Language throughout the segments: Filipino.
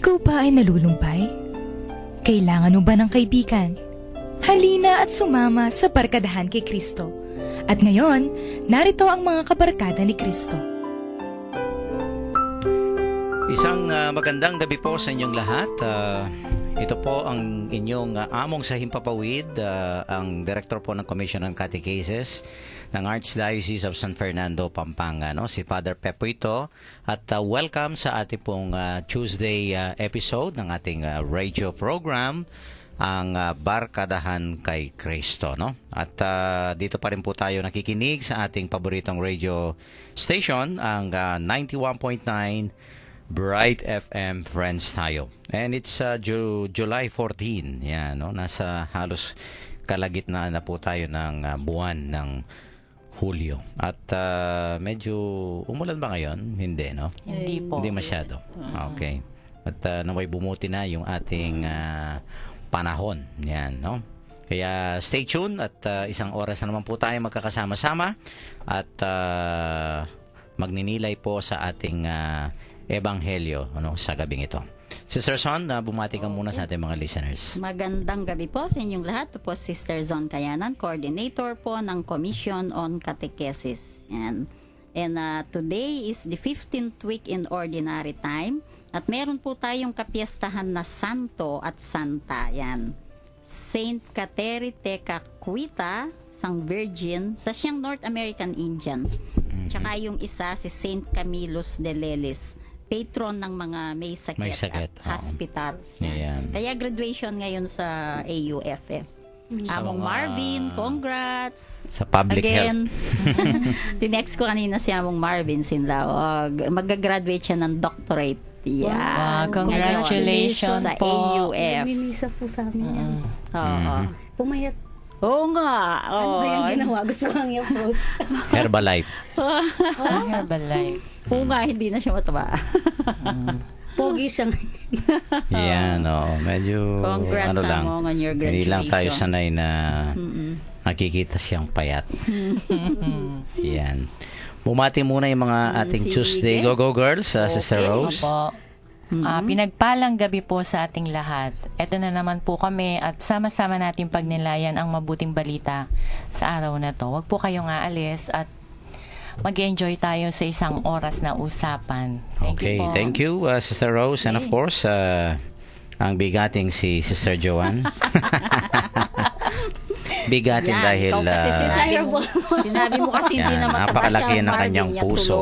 Ikaw ba ay nalulumpay? Kailangan mo ba ng kaibigan? Halina at sumama sa Barkadahan kay Kristo. At ngayon, narito ang mga kabarkada ni Kristo. Isang magandang gabi po sa inyong lahat. Ito po ang inyong among sa Himpapawid, ang Director po ng Commission on Catechesis ng Archdiocese of San Fernando, Pampanga. No? Si Father Pepo ito. At welcome sa ating pong Tuesday episode ng ating radio program, ang Barkadahan kay Kristo. No? At dito pa rin po tayo nakikinig sa ating paboritong radio station, ang 91.9 Bright FM Friends tayo. And it's July 14. Yan, no? Nasa halos kalagitnaan na po tayo ng buwan ng Hulyo. At medyo umulan ba ngayon? Hindi, no? Hindi po. Hindi masyado. Okay. At naway bumuti na yung ating panahon. Yan, no? Kaya stay tuned at isang oras na naman po tayo magkakasama-sama at magninilay po sa ating Ebanghelyo sa gabing ito. Sister Son, bumati ka muna sa ating mga listeners. Magandang gabi po sa inyong lahat. Ito po Sister Zon Kayanan, Coordinator po ng Commission on Catechesis. Yan. And today is the 15th week in Ordinary Time. At meron po tayong kapiyastahan na Santo at Santa. Yan. Saint Kateri Tekakwitha, Sang Virgin, sa siyang North American Indian. Tsaka yung isa si Saint Camillus de Lelis, patron ng mga may sakit. At hospitals. Yan. Kaya graduation ngayon sa AUFF. Among Marvin, congrats. Sa public Again, tinext ko kanina si Among Marvin Sinlaog. Mag-graduate siya ng doctorate. Yeah. Wow, congratulations sa po. AUF. Minisa po sa amin. Oo. Pumayat. Oo nga. Ano ba yung ginawa? Gusto ko ang approach. Herbalife. Herbalife. Oo nga, hindi na siya mataba. Pogi siya. Yan, medyo Congrats ano lang. on your graduation. Hindi lang tayo sanay na nakikita siyang payat. Yan. Bumati muna yung mga ating Sige. Tuesday Go Girls, Sister Rose. Opo. Pinagpalang gabi po sa ating lahat. Ito na naman po kami at sama-sama natin pagnilayan ang mabuting balita sa araw na to. Huwag po kayong aalis at mag-enjoy tayo sa isang oras na usapan. Thank you, Sister Rose. And of course, ang bigating si Sister Joanne. Bigatin Yan, dahil ikaw kasi sinabi mo kasi hindi yan, na mataba napakalaki siya, ng kanyang Marvin, puso.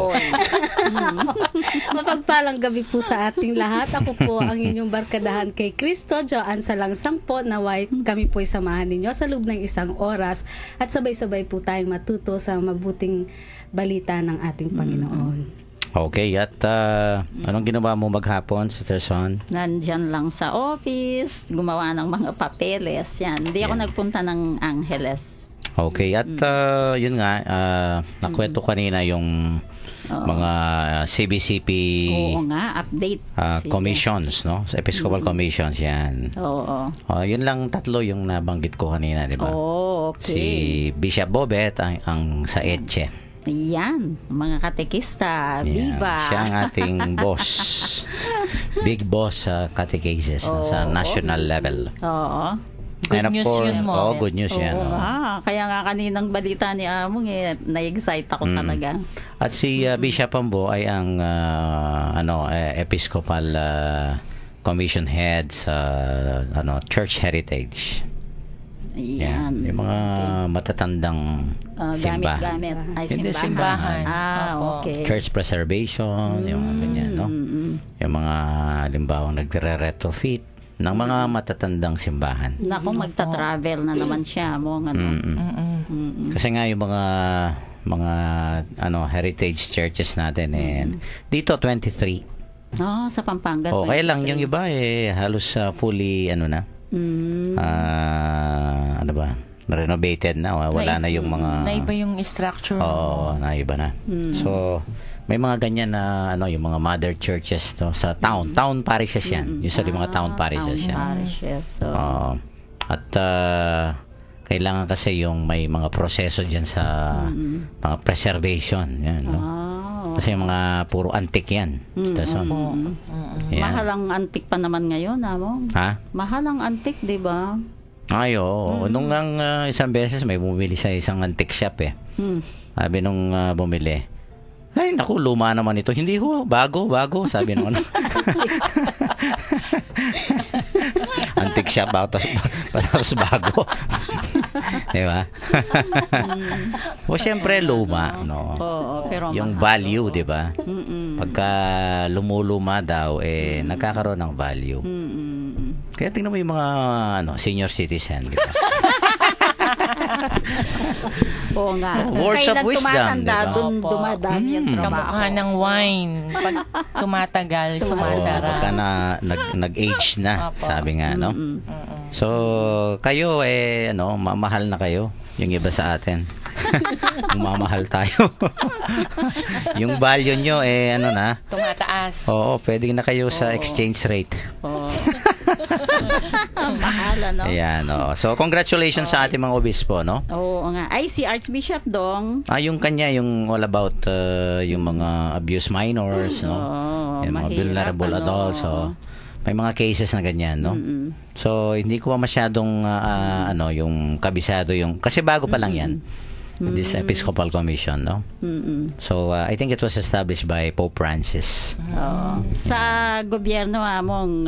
Mapagpalang gabi po sa ating lahat. Ako po ang inyong barkadahan kay Kristo, Joanne Salangsang po. Naway kami po'y samahan ninyo sa loob ng isang oras at sabay-sabay po tayong matuto sa mabuting balita ng ating Panginoon. Okay, at anong ginawa mo maghapon, Sister Son? Nandyan lang sa office, gumawa ng mga papeles. Yan. Hindi ako nagpunta ng Angeles. Okay, at yun nga, nakwento kanina yung mga CBCP Oo nga, update. Sige. commissions, no? Sa Episcopal commissions, yan. Oo. Yun lang tatlo yung nabanggit ko kanina, di ba? Oh, okay. Si Bishop Bobet, ang sa Etche. Yan, mga katekista, Yan. viva. Siya ang ating boss. Big boss sa catechesis sa national level. Oo. Good news yun mo. Good news yan. Oo nga. Kaya nga kaninang balita ni Among, na-excite ako talaga. At si Bishop Ambo ay ang Episcopal Commission Head sa Church Heritage. Yan. Yung mga matatandang simbahan. Gamit. Ay, Hindi, simbahan. simbahan. Opo. Okay. Church preservation, yung mga ganyan, no? Yung mga halimbawang nagre-retrofit ng mga matatandang simbahan. Naku, magta-travel na naman siya mo. Kasi nga yung mga heritage churches natin dito 23. Sa Pampanga. Kaya lang yung iba halos fully renovated na, wala na yung mga Naiba yung structure. naiba na. So may mga ganyan na yung mga mother churches sa town parishes yan. Usually mga town parishes yan. At kailangan kasi yung may mga proseso diyan sa mga preservation yan, no? Kasi mga puro antik yan. Sister Son. Yan. Mahal ang antik pa naman ngayon, Among. Ha? Mahal ang antik, di ba? Ay, oo. Nung isang beses may bumili sa isang antique shop eh. Sabi nung bumili, ay, naku, luma naman ito. Hindi ho, bago. Sabi nung ano. Antique shop tapos bago. Diba? O, syempre, luma. No? Oo, pero Yung mahal. value, di ba? Pagka lumuluma daw, nagkakaroon ng value. Kaya tingnan mo yung mga senior citizen, di ba? Oo nga. Words of Kailan wisdom, tumatanda, diba? dun dumadami yung trabaho. Kamukha ng wine. Pag tumatagal, Oo, sumasarap. pagka nag-age na, Opo. sabi nga, no? So, kayo, mamahal na kayo. Yung iba sa atin. Mamahal tayo. Yung value nyo, na? Tumataas. Oo, pwede na kayo sa exchange rate. Oo. Mahal, ano? Ayan, oo. So, congratulations sa ating mga obispo, no? Oo nga. Ay, si Archbishop Dong. Yung kanya, yung all about yung mga abused minors, no? Oo, Yung mga mahirap, vulnerable ano? adults, so may mga cases na ganyan, no? So, hindi ko pa masyadong, yung kabisado yung, kasi bago pa lang yan, this Episcopal Commission, no? So, I think it was established by Pope Francis. Oo. Sa gobyerno, Among,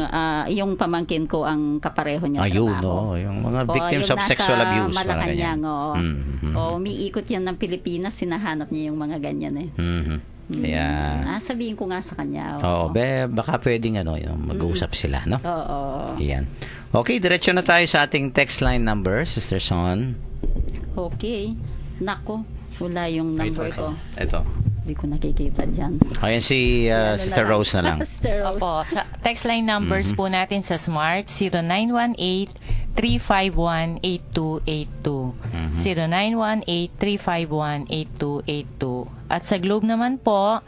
yung pamangkin ko ang kapareho niya Ayun, trabaho. no? Yung mga victims yung of sexual nasa abuse. parang Malacanang, ganyan. oo. Mhm. Oo, umiikot yan ng Pilipinas, sinahanap niya yung mga ganyan eh. Mhm. Kaya, Sabihin ko nga sa kanya. oo, baka pwedeng, yung mag-uusap sila, no? Oo. Ayan. Okay, diretso na tayo sa ating text line number, Sister Son. Okay. Nako, wala yung number ko. Ito. Hindi ko nakikita dyan. Ayan si Sister Rose na lang. Sister Rose. Opo, sa text line numbers po natin sa Smart, 0918-351-8282. 0918-351-8282. At sa Globe naman po,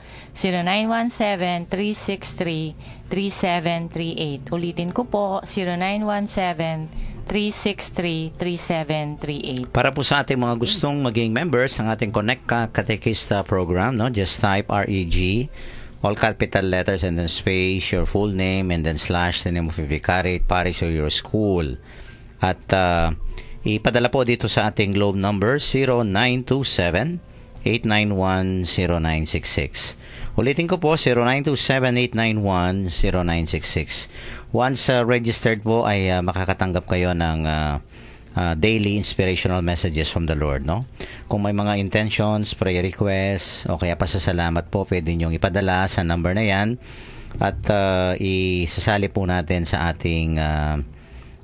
0917-363-3738. Ulitin ko po, 0917-363-3738. Para po sa ating mga gustong maging members ng ating Connect Ka Katekista program, no? Just type REG, all capital letters and then space, your full name and then slash the name of your vicariate, parish or your school. At ipadala po dito sa ating Globe number 0927-891-0966. Ulitin ko po, 0927-891-0966. Once registered po ay makakatanggap kayo ng daily inspirational messages from the Lord, no? Kung may mga intentions, prayer requests, o kaya pasasalamat po, pwede nyong ipadala sa number na yan at isasali po natin sa ating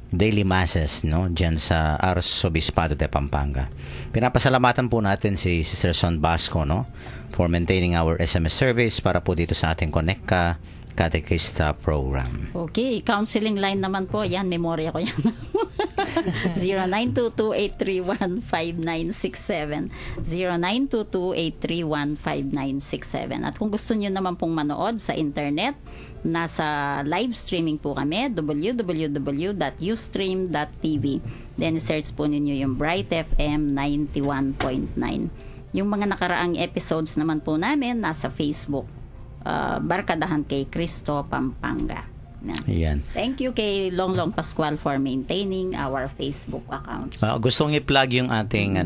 daily masses, no? Diyan sa Arzobispado de Pampanga. Pinapasalamatan po natin si Sister Son Basco, no? For maintaining our SMS service para po dito sa ating Connect Ka Katekista program. Okay, counseling line naman po. Yan, memorya ko yan. 0922-831-5967. 0922-831-5967. At kung gusto nyo naman pong manood sa internet, nasa live streaming po kami, www.ustream.tv. Then search po ninyo yung Bright FM 91.9. Yung mga nakaraang episodes naman po namin nasa Facebook. Barkadahan kay Cristo, Pampanga. Yan. Thank you kay Longlong Pascual for maintaining our Facebook account. Gustong i-plug yung ating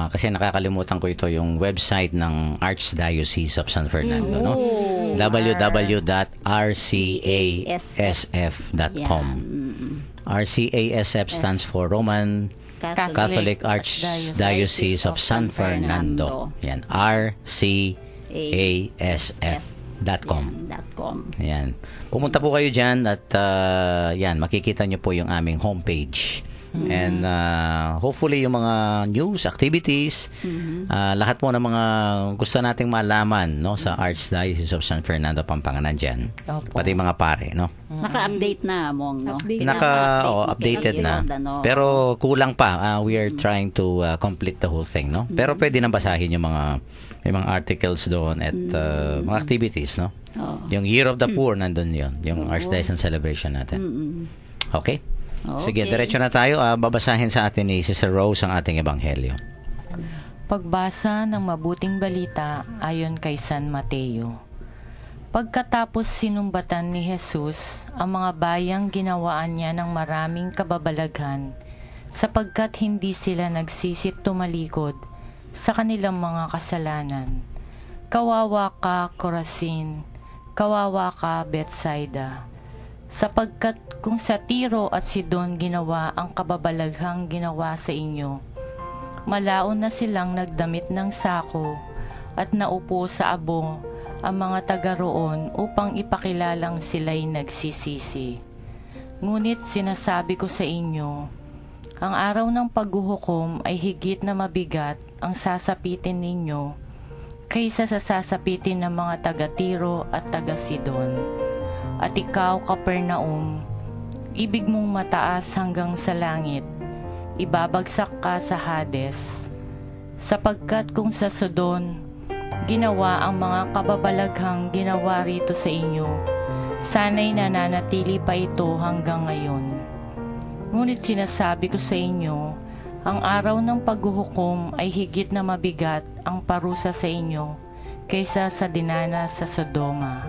kasi nakakalimutan ko ito, yung website ng Archdiocese of San Fernando, no? www.rcasf.com. RCASF stands for Roman Catholic Archdiocese of San Fernando. Yan, RCASF.com. Ayan. Pumunta po kayo dyan at yan, makikita nyo po yung aming homepage. And hopefully yung mga news, activities, lahat po ng mga gusto nating malaman, no, sa Archdiocese of San Fernando, Pampanga, nandyan. Opo. Pati mga pare, no? Naka-update na, Mong, no? Updated na. Pero kulang pa. We are trying to complete the whole thing, no? Pero pwede nang basahin yung may mga articles doon at mga activities, no? Yung Year of the Poor, nandun yun. Yung Archdiocese celebration natin. Okay? Sige, diretso na tayo. Babasahin sa atin ni Sister Rose ang ating ebanghelyo. Pagbasa ng mabuting balita ayon kay San Mateo. Pagkatapos sinumbatan ni Jesus ang mga bayang ginawaan niya ng maraming kababalaghan, sapagkat hindi sila nagsisit tumalikod sa kanilang mga kasalanan. Kawawa ka, Corazin! Kawawa ka, Bethsaida! Sapagkat kung sa Tiro at Sidon ginawa ang kababalaghang ginawa sa inyo, malaon na silang nagdamit ng sako at naupo sa abong ang mga taga roon upang ipakilalang sila'y nagsisisi. Ngunit sinasabi ko sa inyo, ang araw ng paghuhukom ay higit na mabigat ang sasapitin ninyo kaysa sa sasapitin ng mga taga Tiro at taga Sidon. At ikaw, Capernaum, ibig mong mataas hanggang sa langit, ibabagsak ka sa Hades, sapagkat kung sa Sodom ginawa ang mga kababalaghang ginawa rito sa inyo, sana'y nananatili pa ito hanggang ngayon. Ngunit sinasabi ko sa inyo, ang araw ng paghuhukom ay higit na mabigat ang parusa sa inyo kaysa sa dinanas sa Sodoma.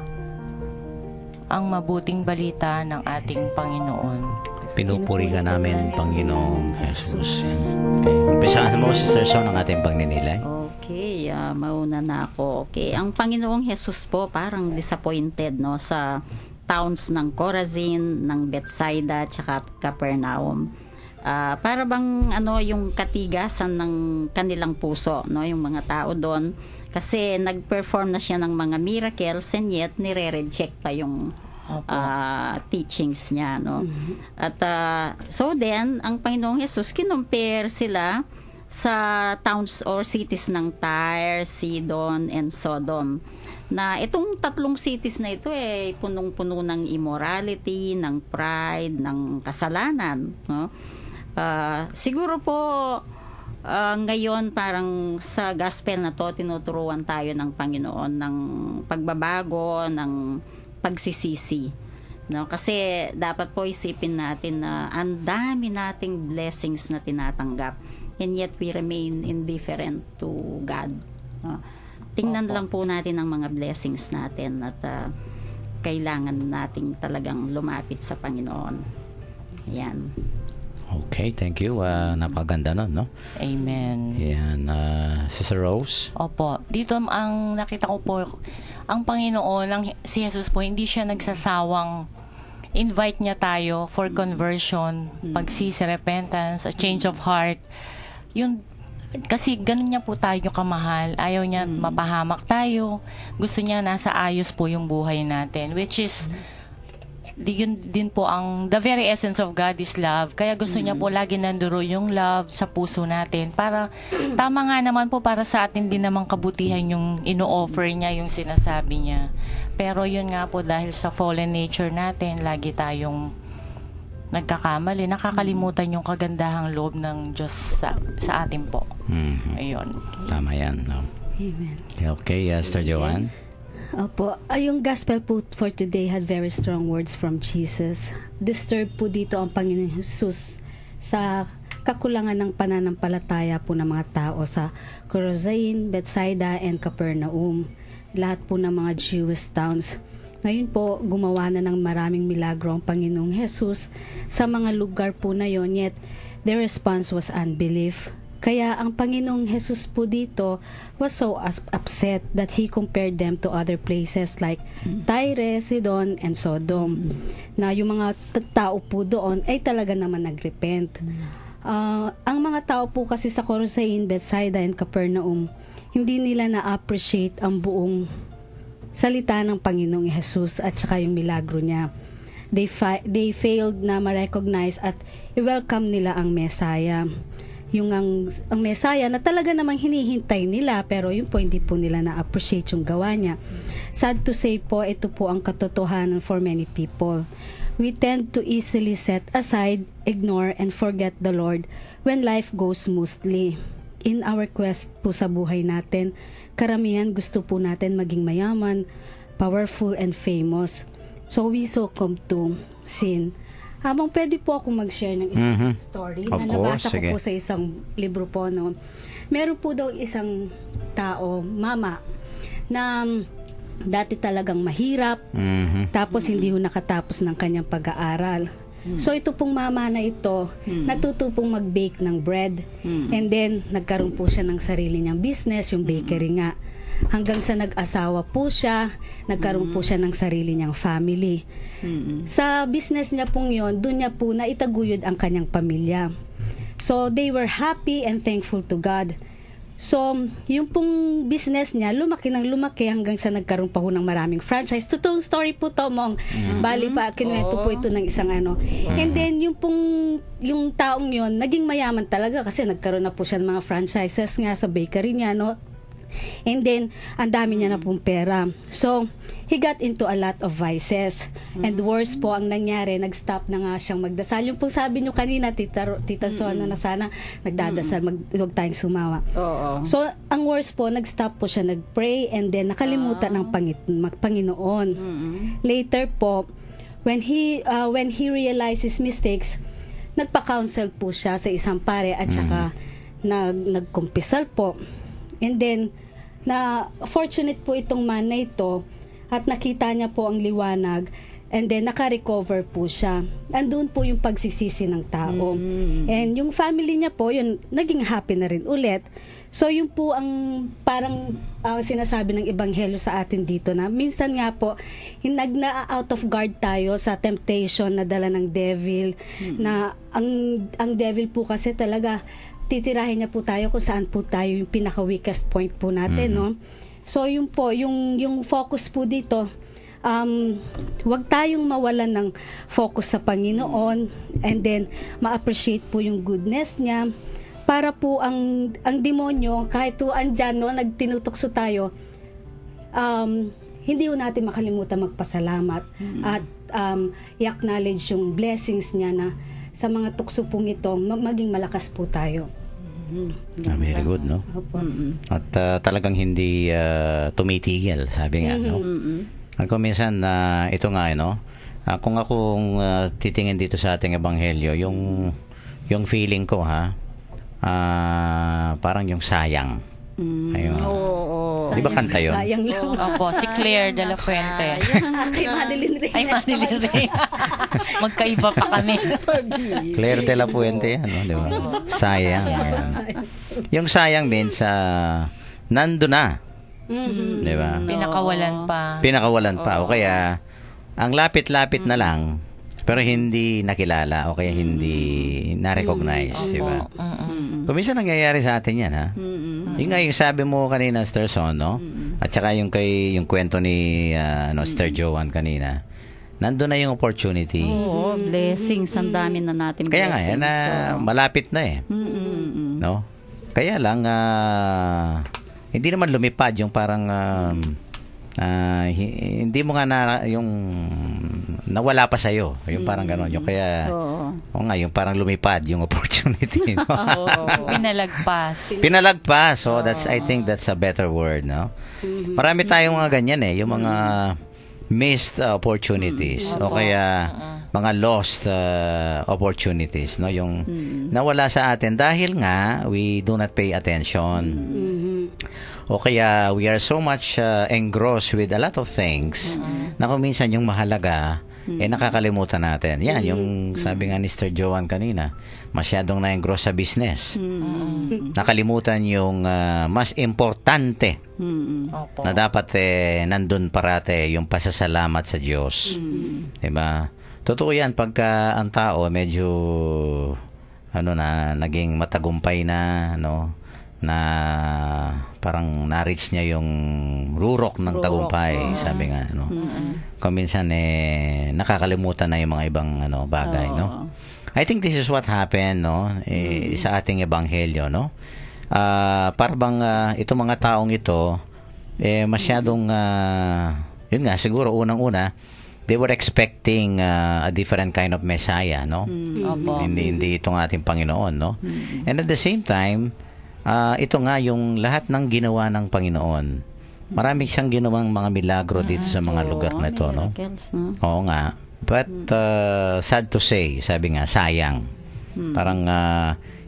Ang mabuting balita ng ating Panginoon. Pinupuri ka namin, Panginoong Jesus. Okay. Umpisahan mo, Sister Son, ang ating pagninilay. Okay, mauna na ako. Okay, ang Panginoong Jesus po parang disappointed no sa towns ng Corazin, ng Bethsaida, tsaka Capernaum. Para bang yung katigasan ng kanilang puso, no, yung mga tao doon, kasi nag-perform na siya ng mga miracles and yet nire-reject pa yung teachings niya, no. At so then ang Panginoong Jesus kinumpare sila sa towns or cities ng Tyre, Sidon, and Sodom. Na itong tatlong cities na ito punong-puno ng immorality, ng pride, ng kasalanan, no. Siguro po ngayon parang sa gospel na to tinuturuan tayo ng Panginoon ng pagbabago, ng pagsisisi, no? Kasi dapat po isipin natin na ang dami nating blessings na tinatanggap and yet we remain indifferent to God, no? Tingnan lang po natin ang mga blessings natin at kailangan nating talagang lumapit sa Panginoon. Ayan. Okay, thank you. Napaganda nun, no? Amen. Yan. Sister Rose? Opo. Dito ang nakita ko po, ang Panginoon, si Jesus po, hindi siya nagsasawang invite niya tayo for conversion, pagsisi, repentance, a change of heart. Yun, kasi ganun niya po tayo kamahal. Ayaw niya mapahamak tayo. Gusto niya nasa ayos po yung buhay natin, which is yun din po ang the very essence of God is love. Kaya gusto niya po lagi nanduro yung love sa puso natin. Para tama nga naman po, para sa atin din namang kabutihan yung ino-offer niya, yung sinasabi niya. Pero yun nga po, dahil sa fallen nature natin, lagi tayong nagkakamali, nakakalimutan yung kagandahang loob ng Diyos sa atin po. Ayun. Tama yan, no? Amen. Okay, Sister Joanne? Opo, yung gospel po for today had very strong words from Jesus. Disturbed po dito ang Panginoon Jesus sa kakulangan ng pananampalataya po ng mga tao sa Corazin, Bethsaida, and Capernaum. Lahat po ng mga Jewish towns. Ngayon po, gumawa na ng maraming milagro ang Panginoong Jesus sa mga lugar po na yon, yet their response was unbelief. Kaya ang Panginoong Jesus po dito was so upset that He compared them to other places like Tyre, Sidon, and Sodom. Na yung mga tao po doon ay talaga naman nagrepent. Ang mga tao po kasi sa Corazin, Bethsaida, and Capernaum, hindi nila na-appreciate ang buong salita ng Panginoong Jesus at saka yung milagro niya. They failed na ma-recognize at i-welcome nila ang Messiah. Yung ang Messiah na talaga namang hinihintay nila, pero yun po hindi po nila na-appreciate yung gawa niya. Sad to say po, ito po ang katotohanan for many people. We tend to easily set aside, ignore, and forget the Lord when life goes smoothly. In our quest po sa buhay natin, karamihan gusto po natin maging mayaman, powerful, and famous. So we succumb to sin. Habang pwede po ako mag-share ng isang story Of na course, nabasa ko sige. po sa isang libro po, no. Meron po daw isang tao, mama, na dati talagang mahirap, tapos hindi ho nakatapos ng kanyang pag-aaral. So ito pong mama na ito, natuto pong mag-bake ng bread. And then, nagkaroon po siya ng sarili niyang business, yung bakery nga. Hanggang sa nag-asawa po siya, nagkaroon po siya ng sarili niyang family. Sa business niya pong yon, doon niya po naitaguyod ang kanyang pamilya. So they were happy and thankful to God. So, yung pong business niya, lumaki ng lumaki hanggang sa nagkaroon pa ho ng maraming franchise. Totoong story po to, Mong. Bali pa, kinuwento po ito ng isang ano. And then, yung taong yon naging mayaman talaga kasi nagkaroon na po siya ng mga franchises nga sa bakery niya, no? And then, ang dami niya na pong pera. So, he got into a lot of vices. And worse po ang nangyari, nag-stop na nga siyang magdasal. Yung pong sabi niyo kanina, Tita Sona, na sana nagdadasal, huwag tayong sumawa. Oo. So, ang worst po, nag-stop po siya, nag-pray, and then nakalimutan ng Panginoon. Later po, when he realized his mistakes, nagpa-counsel po siya sa isang pare at saka nagkumpisal po. And then, na fortunate po itong man na ito at nakita niya po ang liwanag and then naka-recover po siya. Andun po yung pagsisisi ng tao. And yung family niya po, yun, naging happy na rin ulit. So, yun po ang parang sinasabi ng Ebanghelyo sa atin dito na minsan nga po, out of guard tayo sa temptation na dala ng devil, na ang devil po kasi talaga titirahin niya po tayo kung saan po tayo yung pinaka-weakest point po natin, no? So, yun po, yung focus po dito, wag tayong mawalan ng focus sa Panginoon and then ma-appreciate po yung goodness niya para po ang demonyo, kahit po andyan, no, nagtinutokso tayo, hindi po natin makalimutan magpasalamat at i-acknowledge yung blessings niya na sa mga tukso pong ito, maging malakas po tayo. Very good, no? At talagang hindi tumitigil, sabi nga, no? At kung minsan, ito nga, no? Kung akong titingin dito sa ating ebanghelyo, yung feeling ko, parang yung sayang. Ayun. Di ba kanta yun? Sayang lang. Opo, si Claire de la Fuente. Kay Madeline Reyes. Ay, Madeline Reyes. Magkaiba pa kami. Claire de la Fuente yan, no? Di ba? Sayang. Yan. Yung sayang means, nando na. Di ba? Pinakawalan pa. O kaya, ang lapit-lapit na lang, pero hindi nakilala o kaya hindi na-recognize, di ba? Kung minsan nangyayari sa atin yan, ha? Yung nga yung sabi mo kanina, Sister Son, no? At saka yung kwento ni Sister Joanne kanina, nandun na yung opportunity. Oo, blessings. Ang dami na natin Kaya nga, blessings. malapit na eh. No? Kaya lang, hindi naman lumipad yung parang, hindi mo nga yung nawala pa sa'yo. Yung parang gano'n. Yung kaya, yung parang lumipad yung opportunity. No? Pinalagpas. So, I think that's a better word, no? Marami tayong mga ganyan eh. Yung mga missed opportunities. O kaya, mga lost opportunities, no? Yung nawala sa atin dahil nga, we do not pay attention. O kaya, we are so much engrossed with a lot of things na kung minsan yung mahalaga, nakakalimutan natin. Yan, yung sabi nga ni Sister Joanne kanina, masyadong na-engross sa business. Nakalimutan yung mas importante na dapat nandun parate yung pasasalamat sa Diyos. Diba? Totoo yan, pagka ang tao medyo naging matagumpay na, na parang na-reach niya yung rurok ng tagumpay, sabi nga, kung minsan nakakalimutan na yung mga ibang bagay, no? I think this is what happened, no? Sa ating ebanghelyo, no? Para bang itong mga taong ito masyadong yun nga, siguro unang-una they were expecting a different kind of Messiah, no? Hindi itong ating Panginoon, no? And at the same time, ito nga yung lahat ng ginawa ng Panginoon. Marami siyang ginawang mga milagro dito sa mga lugar na ito, no? Oo nga. But sad to say, sabi nga, sayang. Parang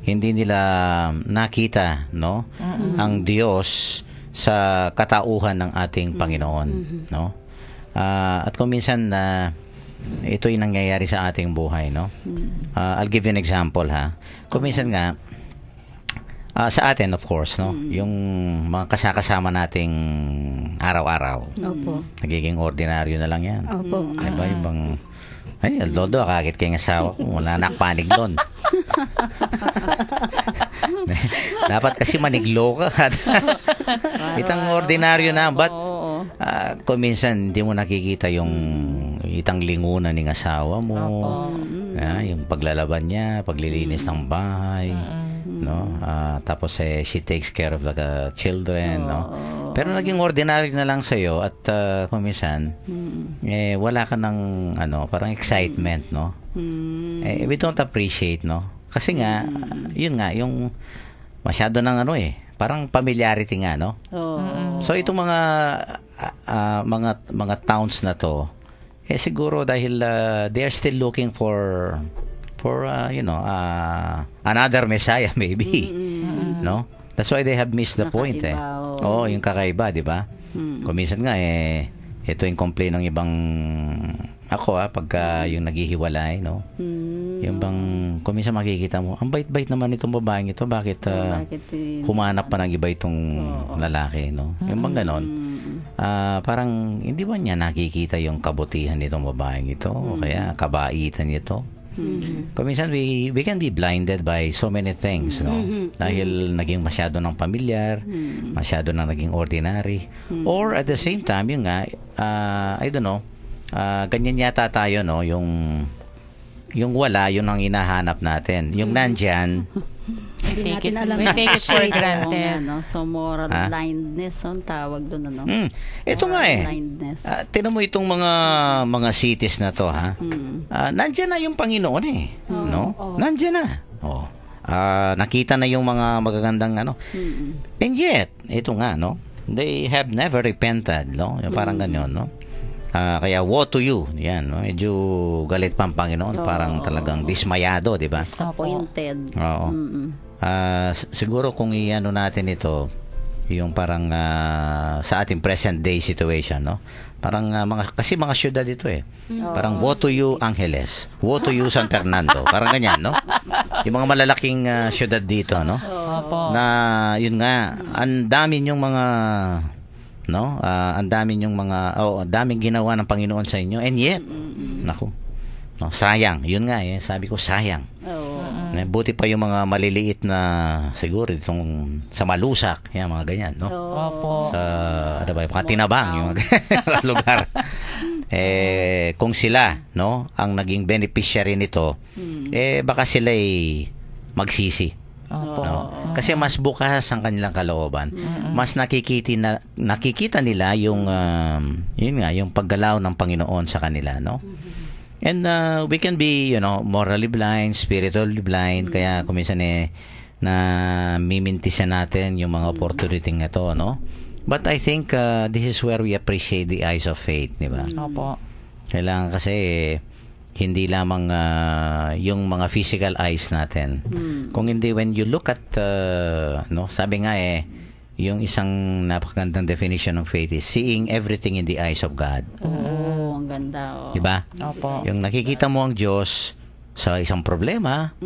hindi nila nakita, no, ang Diyos sa katauhan ng ating Panginoon, no? At kung minsan ito yung nangyayari sa ating buhay, no? I'll give you an example, ha. Kung minsan nga sa atin, of course, no, yung mga kasakasama nating araw-araw, Opo. nagiging ordinaryo na lang yan. Opo. Diba yung bang, ay, Lodo, kakit kayong asawa ko, wala nakpanig doon. Dapat kasi maniglo ka. Itang ordinaryo na, but kung minsan hindi mo nakikita yung itang lingunan ng asawa mo, yung paglalaban niya, paglilinis ng bahay, no? Tapos she takes care of the children, no? Pero naging ordinary na lang sa iyo at kung minsan wala ka ng parang excitement, no? We don't appreciate, no? Kasi nga yun nga yung masyado ng parang familiarity nga, no? So itong mga towns na to, siguro dahil they are still looking for another Messiah maybe, no? That's why they have missed the point, yung kakaiba, di ba? Kung minsan nga ito yung complaint ng ibang ako pagka yung naghihiwalay, no? Yung bang kung minsan makikita mo, ang bait-bait naman itong babaeng ito, bakit humanap pa ng iba itong lalaki, no? Yung bang ganon. Parang hindi ba niya nakikita yung kabutihan nitong babaeng ito o kaya kabaitan nito? Kung minsan we can be blinded by so many things, no? Dahil naging masyado ng pamilyar, masyado ng naging ordinary, or at the same time yun nga, I don't know, ganyan yata tayo, no? Yung wala, yun ang hinahanap natin. Yung nandyan, Hindi natin alam. We take it for granted. So, moral blindness ang tawag doon, ano? Ito nga Blindness. tinan mo itong mga cities na to, ha? Nandyan na yung Panginoon, no? Nandyan na. Nakita na yung mga magagandang And yet, ito nga, no? They have never repented, no? Yung parang ganyan, no? Kaya woe to you. Yan, no? Medyo galit pa ang Panginoon, parang talagang dismayado, di ba? Disappointed. Oo. Siguro kung iano natin ito, yung parang sa ating present day situation, no? Parang kasi mga syudad ito Parang woe to you Angeles, woe to you San Fernando. Parang ganyan, no? Yung mga malalaking syudad dito, no? Na yun nga, ang dami yung mga ang daming ginawa ng Panginoon sa inyo, and yet naku, no, sayang. Yun nga sabi ko, sayang. Buti pa yung mga maliliit na siguro itong sa Malusak, yan, mga ganyan, no? Sa mga Tinabang, yung mga lugar. Kung sila, no, ang naging beneficiary nito, baka sila magsisi. No? Kasi mas bukas ang kanilang kalooban. Mas nakikita nila yung yung paggalaw ng Panginoon sa kanila, no? And we can be, morally blind, spiritually blind, kaya kuminsan na mimintisan natin yung mga opportunity na to, no? But I think this is where we appreciate the eyes of faith, di ba? Kailangan kasi hindi lamang yung mga physical eyes natin. Kung hindi, when you look at sabi nga yung isang napakagandang definition ng faith is seeing everything in the eyes of God. Ang ganda. Diba? Yung nakikita mo ang Diyos sa isang problema,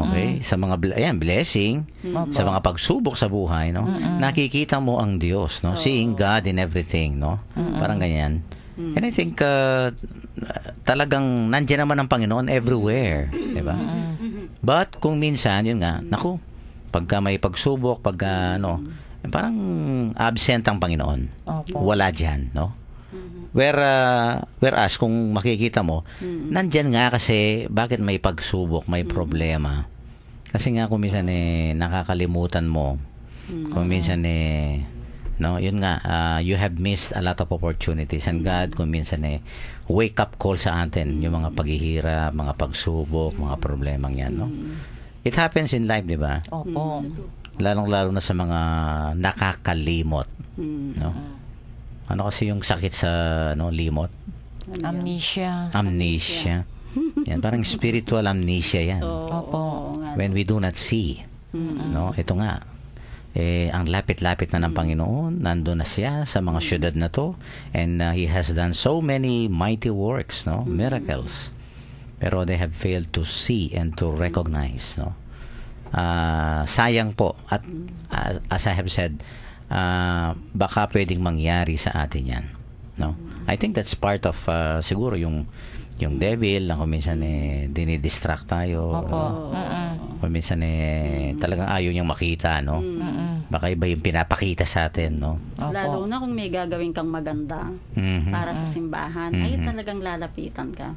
okay, sa mga blessing, sa mga pagsubok sa buhay, no? Nakikita mo ang Diyos, no? Seeing God in everything, no? Parang ganyan. And I think talagang nandiyan naman ang Panginoon everywhere, diba? But kung minsan, yun nga, naku, pagka may pagsubok, pagka parang absent ang Panginoon. Wala dyan, no? Whereas kung makikita mo, nandyan nga kasi bakit may pagsubok, may problema. Kasi nga kung minsan nakakalimutan mo, kung minsan yun nga, you have missed a lot of opportunities, and God kung minsan wake up call sa atin yung mga paghihirap, mga pagsubok, mga problemang yan, no? It happens in life, di ba? Lalong-lalo na sa mga nakakalimot, no? Ano kasi yung sakit sa limot? Ano yun? Amnesia. Yan, parang spiritual amnesia yan. Opo. nga. When we do not see. No, ito nga. Ang lapit-lapit na ng Panginoon, nandun na siya sa mga syudad na to, and He has done so many mighty works, no, miracles. Pero they have failed to see and to recognize, no. Sayang po, at as I have said, baka pwedeng mangyari sa atin yan, no. I think that's part of siguro yung devil na kung minsan dinidistract tayo. Opo. Kung minsan talagang ayaw niyang makita, no? Baka iba yung pinapakita sa atin, no? Lalo na kung may gagawin kang maganda para sa simbahan, ay talagang lalapitan ka.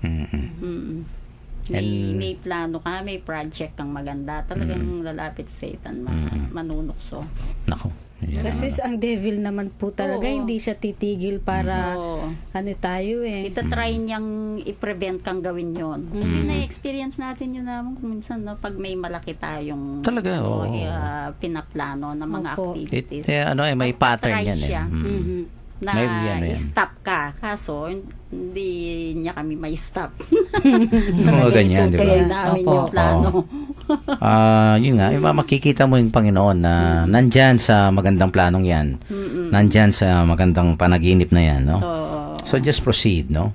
May plano ka, may project kang maganda, talagang lalapit sa Satan, manunukso. Nako. Yan Kasi naman. ang devil naman po talaga, Oo. hindi siya titigil para Oo. ano tayo Itatry niyang i-prevent kang gawin yon. Kasi na-experience natin yun naman kung minsan, no, pag may malaki tayong Talaga, oo. pinaplano ng mga Opo. activities. May pattern Try yan siya. Na May yan. stop ka. Kaso, hindi niya kami may stop. Mga ganyan, di ba? Kaya namin Opo. yung plano. Yun nga, makikita mo yung Panginoon na nandyan sa magandang planong yan. Nandyan sa magandang panaginip na yan, no? Oo. So just proceed, no?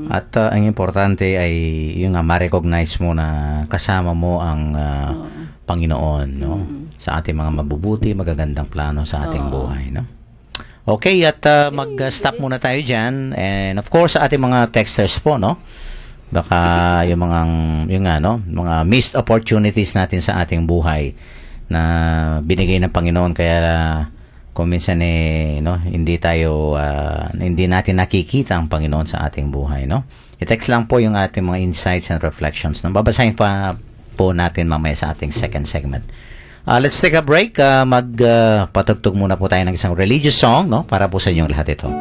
At ang importante ay yung nga ma-recognize mo na kasama mo ang Panginoon, no? Sa ating mga mabubuti, magagandang plano sa ating buhay, no? Okay, at mag-stop muna tayo dyan. And of course, sa ating mga texters po, no? Baka yung mga missed opportunities natin sa ating buhay na binigay ng Panginoon, kaya kung minsan no, hindi natin nakikita ang Panginoon sa ating buhay, no? I-text lang po yung ating mga insights and reflections. No? Babasahin pa po natin mamaya sa ating second segment. Let's take a break. Magpatugtog muna po tayo ng isang religious song, no? Para po sa inyong lahat ito.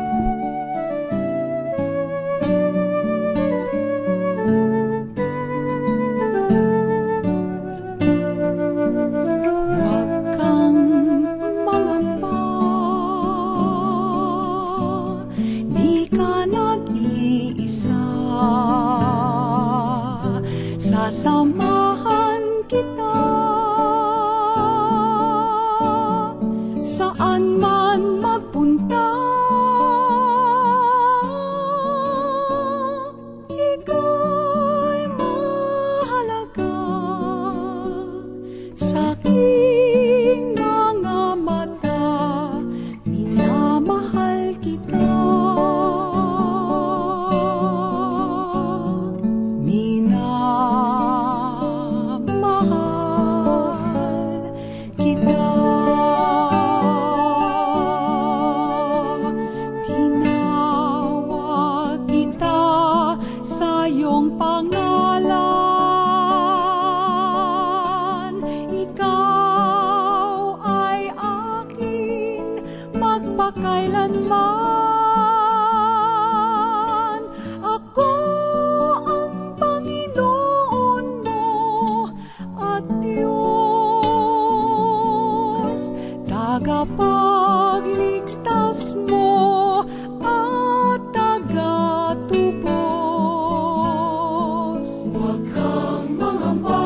Huwag kang mangamba, di ka nag-iisa, sasamahan kita, saan man magpunta, ika'y mahalaga sa aking mga mata, minamahal kita. Minamahal kita. Tinawag kita sa iyong pangalan. Ikaw ay akin magpakailanman. Ako ang Panginoon mo at Diyos, tagapagligtas mo at tagatubos. Huwag kang mangamba,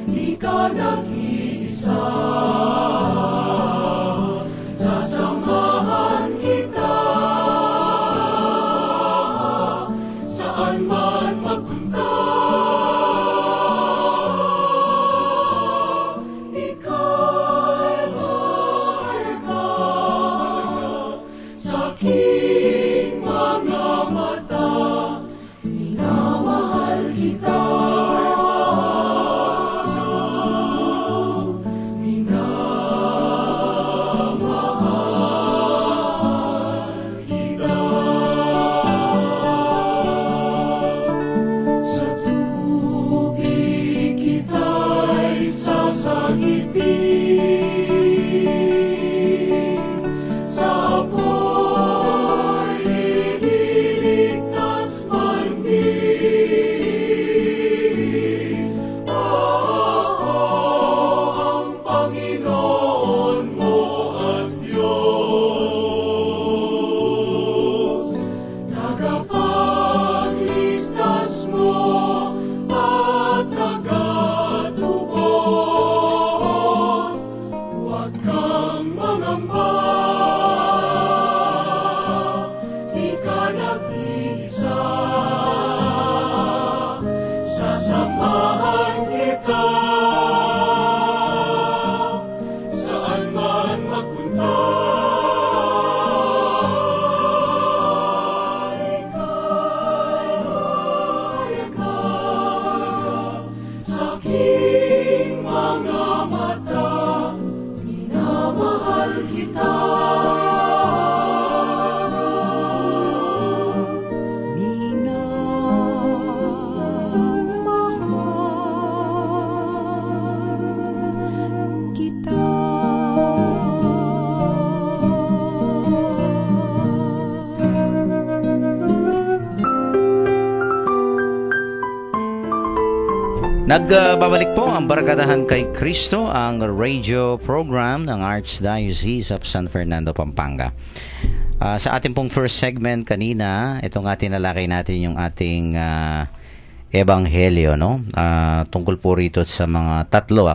di ka nag-iisa, nag-iisa. Sasamahan kita saan man magpunta. Sa aking mga mata, minamahal kita. Minamahal kita. Nagbabalik po ang Barkadahan kay Kristo, ang radio program ng Archdiocese of San Fernando, Pampanga. Sa ating pong first segment kanina, itong ating nalakay natin yung ating ebanghelyo, no? Tungkol po rito sa mga tatlong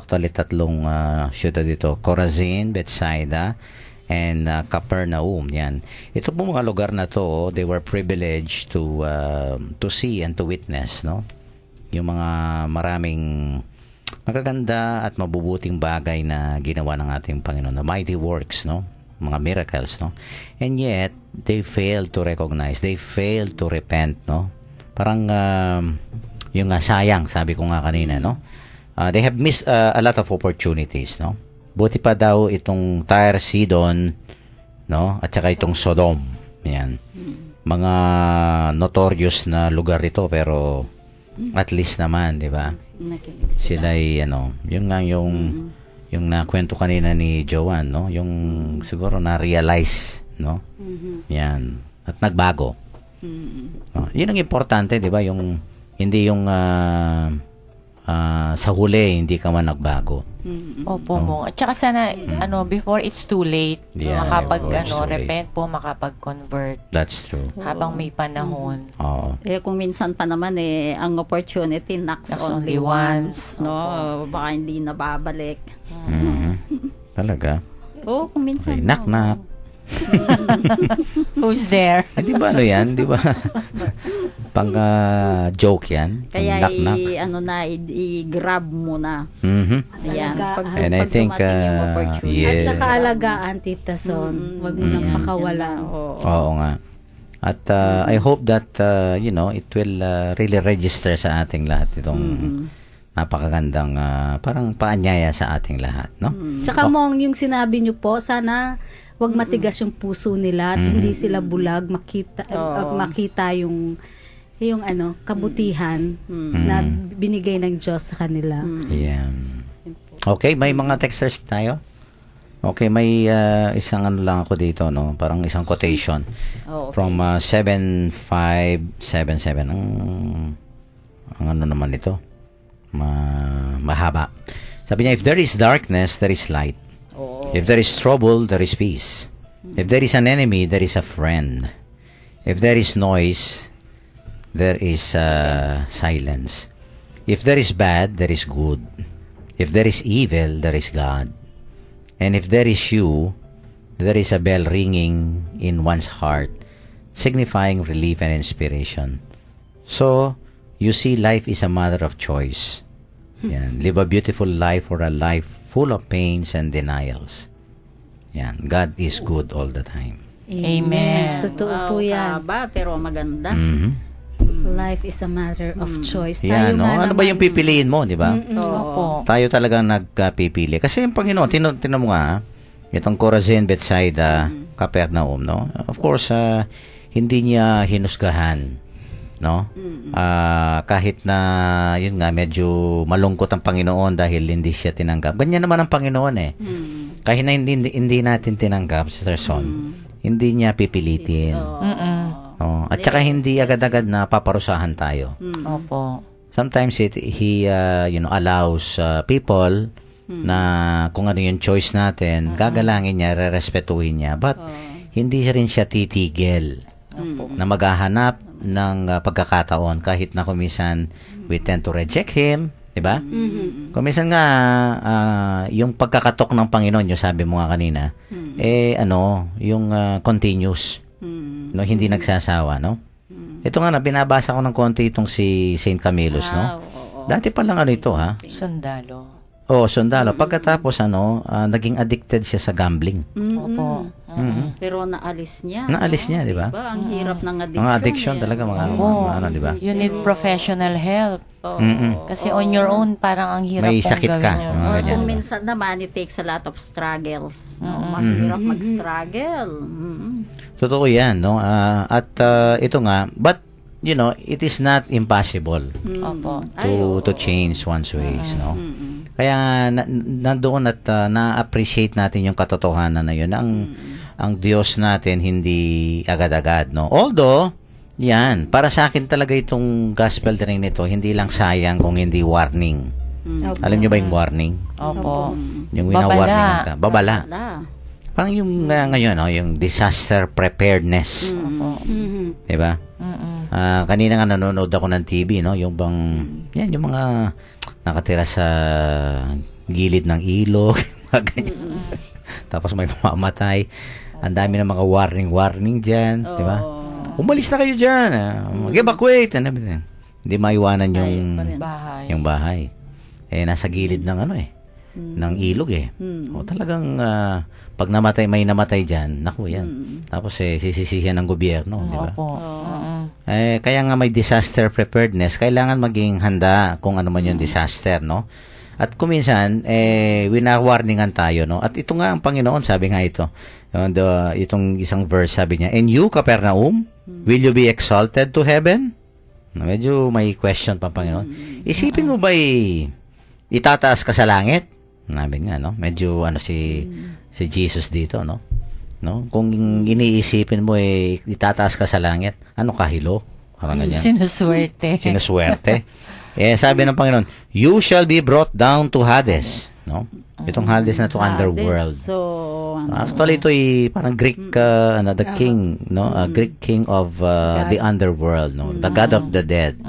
syudad dito, Corazin, Bethsaida, and Capernaum. Yan. Ito po mga lugar na to, they were privileged to see and to witness, no? Yung mga maraming magaganda at mabubuting bagay na ginawa ng ating Panginoon, the mighty works, no? Mga miracles, no? And yet, they failed to recognize, they failed to repent, no? Parang yung sayang, sabi ko nga kanina, no? They have missed a lot of opportunities, no? Buti pa daw itong Tyre, Sidon, no? At saka itong Sodom. Yan. Mga notorious na lugar ito, pero at least naman, di ba? Sila'y, yun nga yung nakwento kanina ni Joanne, no? Yung siguro na-realize, no? Yan. At nagbago. Yun ang importante, di ba? Yung, hindi yung sa huli, hindi ka man nagbago. Opo mo. At saka sana, before it's too late, Yeah, makapag, before it's too late. repent po, makapag-convert That's true. habang may panahon. Oo. Kung minsan pa naman ang opportunity knocks Knocks only only once, once. no? Baka hindi nababalik. Mhm. Talaga. Oo, kung minsan. Knock, knock. Who's there? Di ba yan? Di ba? Pang joke yan. Kaya Knock, knock. i-grab mo na. Mhm. Ayan. Alagaan. Pag, And I pag think, dumating yung opportunity. yeah. At saka alagaan, Tita Son. Huwag mo nang Ayan, pakawalan. dyan na, oo. Oo nga. At I hope that, it will really register sa ating lahat itong napakagandang parang paanyaya sa ating lahat, no? Tsaka Mong, yung sinabi nyo po, sana wag matigas yung puso nila at hindi sila bulag, makita yung kabutihan na binigay ng Diyos sa kanila. Yan. Okay, may mga texters tayo? Okay, may isang lang ako dito, no? Parang isang quotation Oh, okay. from 7577. Ang ano naman ito? Mahaba. Sabi niya, if there is darkness, there is light. If there is trouble, there is peace. If there is an enemy, there is a friend. If there is noise, there is silence. If there is bad, there is good. If there is evil, there is God. And if there is you, there is a bell ringing in one's heart, signifying relief and inspiration. So, you see, life is a matter of choice. Yan. Live a beautiful life or a life full of pains and denials. Yan. God is good all the time. Amen. Totoo po yan. Haba, pero maganda. Mhm. Life is a matter of choice. Yan, no? nga Ano ba naman- yung pipiliin mo, di ba? Opo. Tayo talagang nagpipili. Kasi yung Panginoon, tinan mo nga, itong Corazin, Bethsaida, Capernaum, no? Of course, hindi niya hinusgahan, no? Kahit na, yun nga, medyo malungkot ang Panginoon dahil hindi siya tinanggap. Ganyan naman ang Panginoon eh. Kahit na hindi natin tinanggap, Sister Son, hindi niya pipilitin. No? At saka hindi agad-agad na paparusahan tayo. Opo. Sometimes he allows people na kung ano yung choice natin, gagalangin niya, rerespetuhin niya. But hindi rin siya titigil na maghahanap ng pagkakataon kahit na kumisan we tend to reject him, di ba? Kumisan nga yung pagkakatok ng Panginoon, yung sabi mo nga kanina, yung continuous. no, hindi nagsasawa, no? Ito nga na, binabasa ko ng konti itong si Saint Camillus, no? Oo. Dati pa lang ano ito, ha? Sundalo. Oh, sundalo. Pagkatapos, naging addicted siya sa gambling. Opo. Pero naalis niya. Naalis niya, di ba? Ang hirap ng addiction. Mga addiction talaga, mga ano, di ba? You need professional help. Oo. Kasi on your own, parang ang hirap May pong sakit gawin ka. yun. Mga Or ganyan, kung di ba? minsan naman, it takes a lot of struggles. No? Mahirap mag-struggle. Totoo yan, no? Ito nga, but, it is not impossible Opo. to change one's ways, no? Kaya nandoon at na-appreciate natin yung katotohanan na yun. Ang Diyos natin hindi agad-agad, no? Although, yan, para sa akin talaga itong gospel rin nito, hindi lang sayang kung hindi warning. Alam niyo ba yung warning? Opo. Yung wina-warningan ka. Babala. Wala. Parang yung ngayon, yung disaster preparedness. Di ba? Kanina nga nanonood ako ng TV, no? Yung bang, yan, yung mga nakatira sa gilid ng ilog, mga ganyan. Tapos may mamamatay. Ang dami ng mga warning dyan, di ba? Umalis na kayo dyan. Mag-evacuate. Hindi maiwanan yung bahay. Nasa gilid ng ng ilog O talagang pag may namatay dyan, naku yan. Tapos sisisihan ng gobyerno, di ba? Opo. Kaya nga may disaster preparedness, kailangan maging handa kung ano man yung disaster, no? At kuminsan, wina-warningan tayo, no? At ito nga ang Panginoon, sabi nga ito, itong isang verse, sabi niya, "And you, Capernaum, will you be exalted to heaven?" Medyo may question pa, Panginoon. Isipin mo ba itataas ka sa langit? Sabi nga, no? Medyo si Jesus dito, no? Kung iniisipin mo itataas ka sa langit, ano kahilo? Parang ganyan. Sinuswerte. Sinuswerte. Sabi ng Panginoon, "You shall be brought down to Hades." No? Itong Hades na to underworld. So, Actually, ito parang Greek, the king, no? Greek king of the underworld, no? The God of the dead.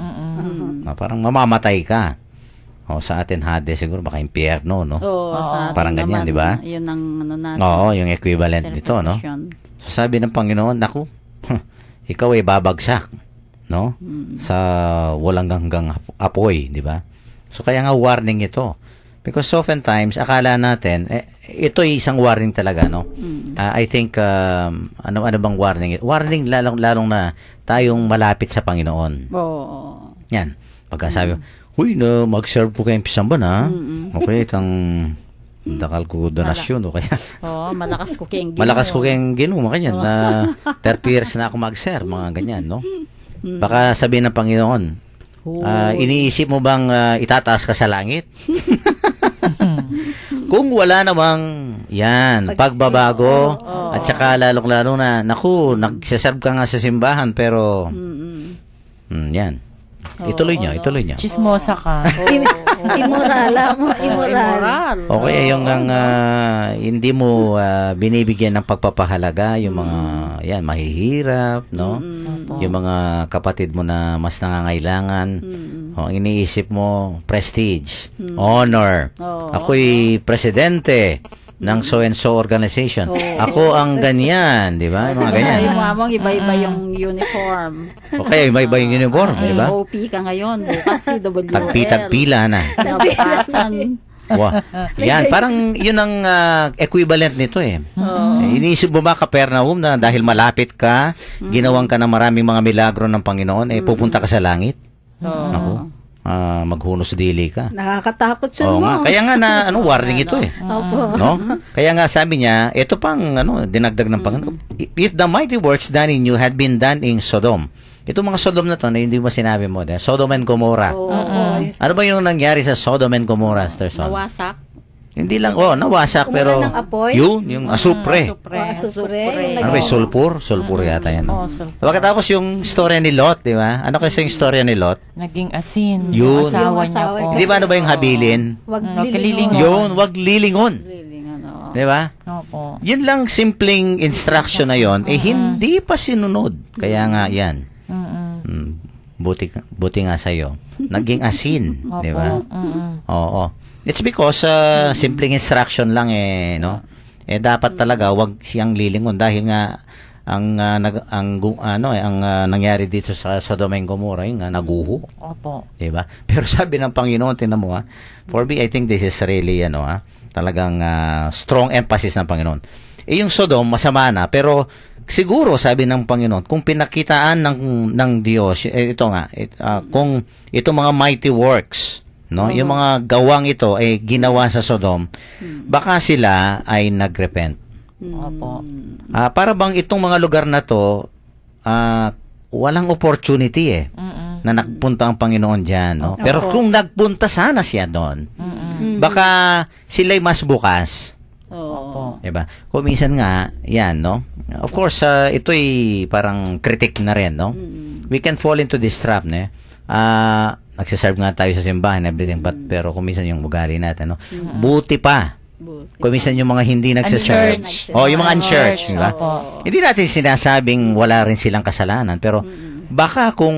Parang mamamatay ka. Sa atin Hades siguro baka impyerno, no? sa atin Parang ganyan, naman, di ba? Yun ang natin. Oo, yung equivalent nito, no? So, sabi ng Panginoon, naku, ikaw ay babagsak, no? Sa walang hanggang apoy, di ba? So, kaya nga warning ito. Because oftentimes, akala natin, ito ay isang warning talaga, no? I think, ano bang warning? Warning lalong na tayong malapit sa Panginoon. Oo. Yan. Pagkasabi, "Uy, mag-serve po kayong pisamban, ha? Okay, itang dakal ko donasyon, o kaya Malakas ko kayong malakas ko kayong ginuma, kanyan, 30 years na ako mag-serve, mga ganyan, no? Baka sabihin ng Panginoon, iniisip mo bang itataas ka sa langit? Kung wala namang pagbabago, at saka lalong-lalo na, naku, nagsaserve ka nga sa simbahan, pero, yan. Ituloy nyo. Chismosa ka. Immoral mo, immoral. Okay, yung hindi mo binibigyan ng pagpapahalaga yung mga mahihirap, no? Yung mga kapatid mo na mas nangangailangan. Iniisip mo prestige, honor. Ako'y presidente ng so-and-so organization. Ako ang ganyan, di ba? Mga ganyan. Yung mamang iba-iba yung uniform. Okay, iba-iba yung uniform, di ba? OP ka ngayon, bukas CWL. Tagpi-tagpila na. Lampasan. Wow. Yan, parang yun ang equivalent nito Iniisip mo ba, Capernaum, na dahil malapit ka, ginawang ka ng maraming mga milagro ng Panginoon, pupunta ka sa langit? Naku. Maghunos dili ka. Nakakatakot yun mo. Nga. Kaya nga warning ito Opo. No? Kaya nga sabi niya, ito pang dinagdag ng Panginoon. If the mighty works done in you had been done in Sodom. Ito mga Sodom na to na hindi mo sinabi mo, Sodom and Gomorrah. Ano ba yung nangyari sa Sodom and Gomorrah, Sister Son? Nawasak. Hindi lang, nawasak, pero Umulan ng apoy? yung asupre. Asupre. Ano ba, sulpur? Sulpur yata yan. Sulpur. Pagkatapos yung storya ni Lot, di ba? Ano kasi yung storya ni Lot? Naging asin. Yun. Yung asawa Yung niya asawa po. niya. Di ba ano ba yung habilin? Wag Lilingon. lilingon. Yun, wag lilingon. Di ba? Opo. Yun lang simpleng instruction na yon, hindi pa sinunod. Kaya nga yan. Buti nga sa'yo. Naging asin. Di ba? Oo. It's because simpleng instruction lang no? Dapat talaga wag siyang lilingon dahil nga nangyari dito sa Sodom and Gomorrah, yung naguho. Opo. Diba? Pero sabi ng Panginoon, tingnan mo for me, I think this is really, talagang strong emphasis ng Panginoon. Yung Sodom, masama na, pero siguro, sabi ng Panginoon, kung pinakitaan ng Diyos, kung itong mga mighty works, yung mga gawang ito ay ginawa sa Sodom, baka sila ay nagrepent. Opo. Para bang itong mga lugar na to, walang opportunity na nagpunta ang Panginoon dyan. No? Pero kung nagpunta sana siya doon, baka sila'y mas bukas. Opo. Diba? Kung minsan nga, yan, no? Of course, ito'y parang critic na rin, no? We can fall into this trap, no? Nagsiserve nga tayo sa simbahan, everything, pero kung minsan yung ugali natin, no? Buti pa. Kung minsan yung mga hindi nagsiserve. Unchurched. Yung mga unchurched, diba? Opo. Hindi natin sinasabing wala rin silang kasalanan, pero baka kung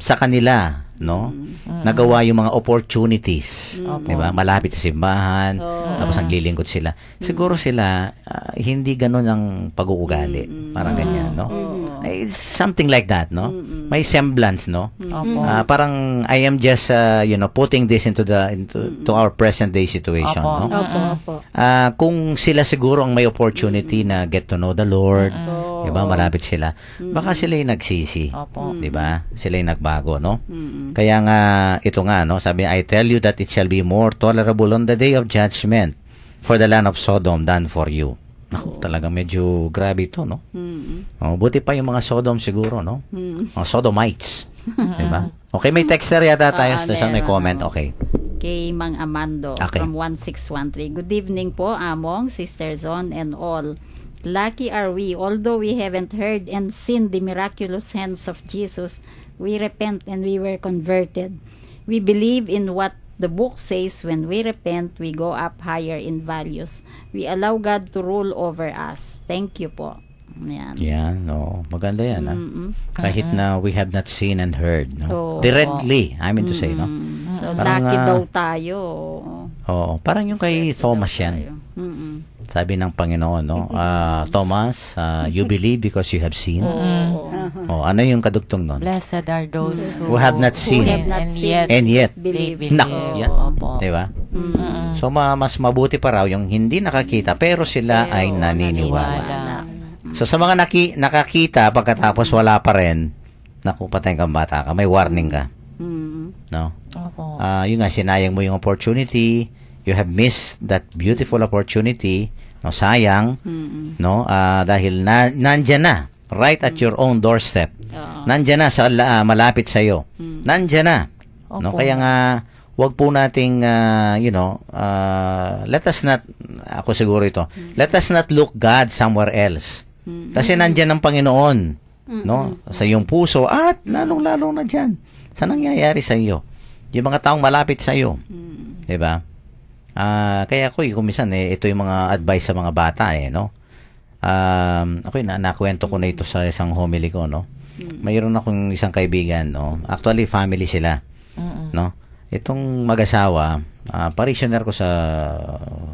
sa kanila, no? Nagawa yung mga opportunities, diba? Malapit sa simbahan, tapos naglilingkod sila. Siguro sila hindi ganoon ang pag-uugali, parang ganyan, no? It's something like that, no? May semblance, no? Opo. Parang I am just putting this into our present day situation, Opo. no? Opo. Kung sila siguro ang may opportunity na get to know the Lord, diba? Malapit sila. Baka sila yung nagsisi. Opo. Diba? Sila yung nagbago, no? Kaya nga, ito nga, no? Sabi, I tell you that it shall be more tolerable on the day of judgment for the land of Sodom than for you. Naku, talagang medyo grabe ito, no? Buti pa yung mga Sodom siguro, no? Mga Sodomites. Diba? Okay, may texter yata tayo. May comment. Okay. Kay Mang Amando Okay. from 1613. Good evening po, Among, Sister Zon, and all. Lucky are we, although we haven't heard and seen the miraculous hands of Jesus, we repent and we were converted. We believe in what the book says, when we repent, we go up higher in values. We allow God to rule over us. Thank you po. Yan. Yan, no. Maganda yan, ha? Kahit na we have not seen and heard, no? Oo. Directly, I mean to say, no? So, Parang, lucky daw tayo. Oo, parang yung kay Lucky Thomas daw yan. tayo. Mm-mm. Sabi ng Panginoon, no? Thomas, you believe because you have seen. Ano yung kadugtong nun? Blessed are those Who have not seen. Who have not and seen. yet And yet, Believe. they believe. Naku, yan. Opo. Diba? So, mas mabuti pa raw yung hindi nakakita, pero sila Pero ay naniniwala. naniniwala. So, sa mga nakakita, pagkatapos wala pa rin, naku, patay kang bata ka, may warning ka. No? Opo. Yun nga, sinayang mo yung opportunity, you have missed that beautiful opportunity, no, sayang, no, dahil nandyan na, right at your own doorstep. Nandyan na, malapit sa'yo. Nandyan na. No? Opo. Kaya nga, wag po nating, let us not, ako siguro ito, let us not look God somewhere else. Kasi nandyan ang Panginoon, no, sa iyong puso, at lalong-lalo na dyan, sa nangyayari sa iyo. Yung mga taong malapit sa iyo. Diba? Kaya ako, kung minsan, ito yung mga advice sa mga bata, no? Ako, nakwento ko na ito sa isang homily ko, no? Mayroon akong isang kaibigan, no? Actually, family sila, no? Itong mag-asawa, parishioner ko sa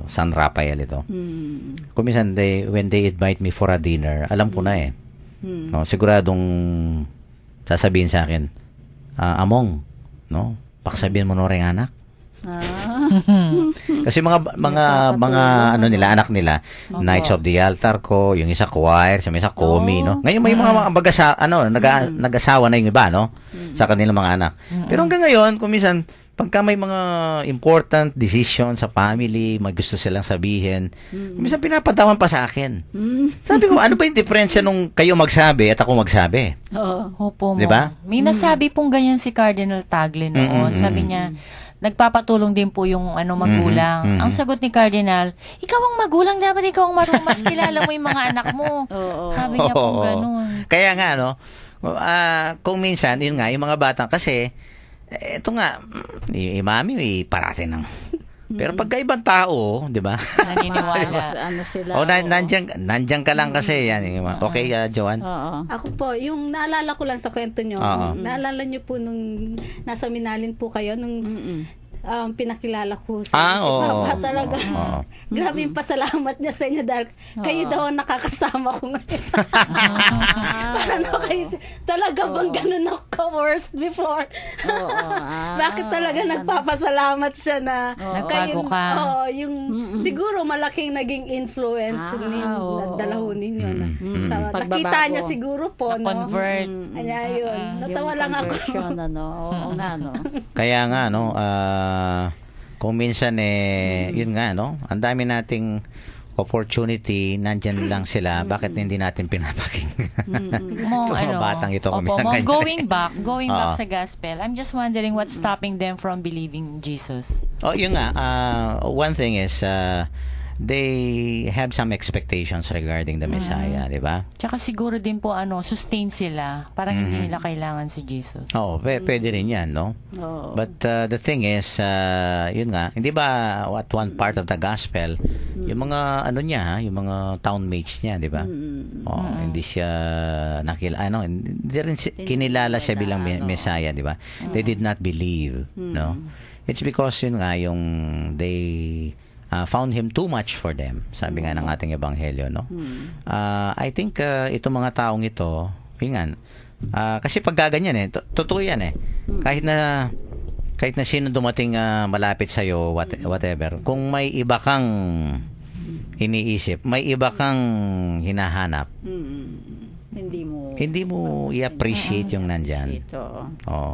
San Rafael ito. Kung minsan, when they invite me for a dinner, alam ko na no? Siguradong sasabihin sa akin, Among, no? Paksabihin mo no ring anak. Kasi mga ano nila, anak nila, Knights of the Altar ko, yung isa choir, yung isa komi, no? Ngayon may mga nag-asawa na yung iba, no? Sa kanilang mga anak. Pero hanggang ngayon, kung minsan, pagka may mga important decision sa family, may gusto silang sabihin, minsan pinapadaan pa sa akin. Sabi ko, ano ba yung diferensya nung kayo magsabi at ako magsabi? Opo mo. Diba? May nasabi pong ganyan si Cardinal Tagle noon. Sabi niya, nagpapatulong din po yung magulang. Ang sagot ni Cardinal, ikaw ang magulang, dapat ikaw ang mas kilala mo yung mga anak mo. Sabi niya pong ganun. Kaya nga, no, kung minsan, yun nga, yung mga batang, kasi, eto nga, yung mami, parati ng, pero pagka ibang tao, di ba? Naniniwala. Ano sila? Nandyan ka lang kasi, yan. Okay, Joanne? Ako po, yung naalala ko lang sa kwento nyo, naalala nyo po nung nasa Minalin po kayo, nung pinakilala ko si oo. Papa talaga. Oo. Grabe yung pasalamat niya sa inyo dahil kayo daw ang nakakasama ko ngayon. Parang talaga bang ganun ako ka-worst before? Bakit talaga nagpapasalamat siya na Nagbago ka. yung siguro malaking naging influence dala ho ninyo na, sa Pagbabago. nakita niya siguro po Na-convert. Kaya yun, natawa lang ako. Conversion, oo nga, no? Kaya nga, no, kung minsan yun nga, no, ang dami nating opportunity, nandyan lang sila, bakit hindi natin pinapakinggan? Mong, Mga batang ito, opo, minsan mong ganyan. going Oo. back sa gospel, I'm just wondering what's stopping them from believing Jesus. Oh, yun nga, one thing is, they have some expectations regarding the Messiah, di ba? Tsaka siguro din po, sustain sila. Parang hindi nila kailangan si Jesus. Oo, pwede rin yan, no? Oo. But the thing is, yun nga, hindi ba at one part of the gospel, yung mga yung mga townmates niya, di ba? Oh, hindi siya hindi rin kinilala siya bilang Messiah, di ba? They did not believe, no? It's because yun nga yung they found him too much for them. Sabi nga ng ating ebanghelyo, no? I think itong mga taong ito, yun nga, kasi pag gaganyan totoo yan Kahit na sino dumating malapit sa iyo, whatever. Kung may iba kang iniisip, may iba kang hinahanap, hindi mo i-appreciate yung nandyan.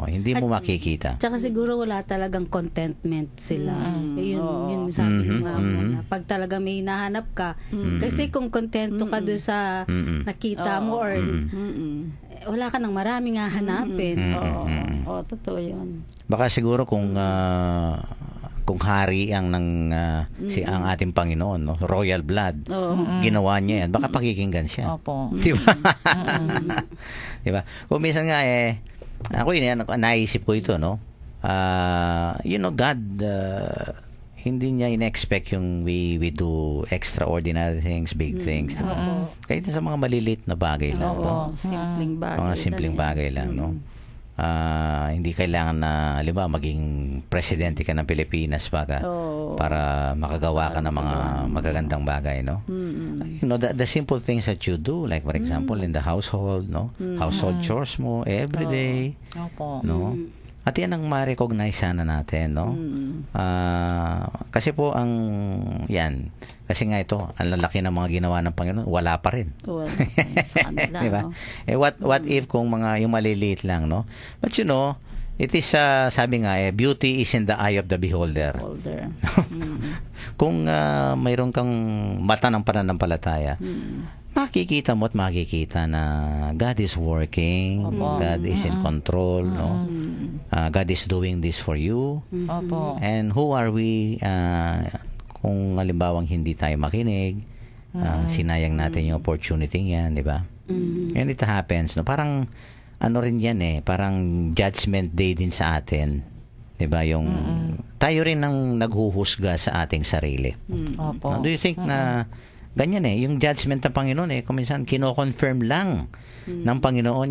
Hindi mo makikita. Tsaka siguro wala talagang contentment sila. Yun sabi ko nga na pag talaga may hinahanap ka, kasi kung kontento ka doon sa nakita mo or wala ka nang maraming hahanapin. Oo, totoo yun. Baka siguro kung hari ang ang ating Panginoon, no? Royal blood. Ginawa niya yan. Baka pakikinggan siya. Opo. Di ba? Di ba? Kung minsan nga ako naisip ko ito, no? God, hindi niya in-expect yung we do extraordinary things, big things. Diba? Kahit sa mga maliliit na bagay lang. No? Simpleng bagay. Mga simpleng bagay lang, no? Hindi kailangan na, halimbawa, maging presidente ka ng Pilipinas para makagawa ka ng mga magagandang bagay, no? The simple things that you do, like for example, in the household, no? Household chores mo every day, Opo. no? At yan ang ma-recognize sana natin, no? Kasi po kasi nga ito, ang lalaki ng mga ginawa ng Panginoon, wala pa rin. Sa kanila, Diba? no? What if kung yung maliliit lang, no? But it is, sabi nga, beauty is in the eye of the beholder. Kung mayroon kang mata ng pananampalataya, makikita mo at makikita na God is working, God is in control, no? God is doing this for you. Opo. And who are we kung halimbawang hindi tayo makinig, sinayang natin yung opportunity yan, di ba? And it happens, no? Parang rin yan parang judgment day din sa atin. 'Di ba? Yung tayo rin ang naghuhusga sa ating sarili. Opo. Do you think na ganyan yung judgment ng Panginoon kung minsan kino-confirm lang ng Panginoon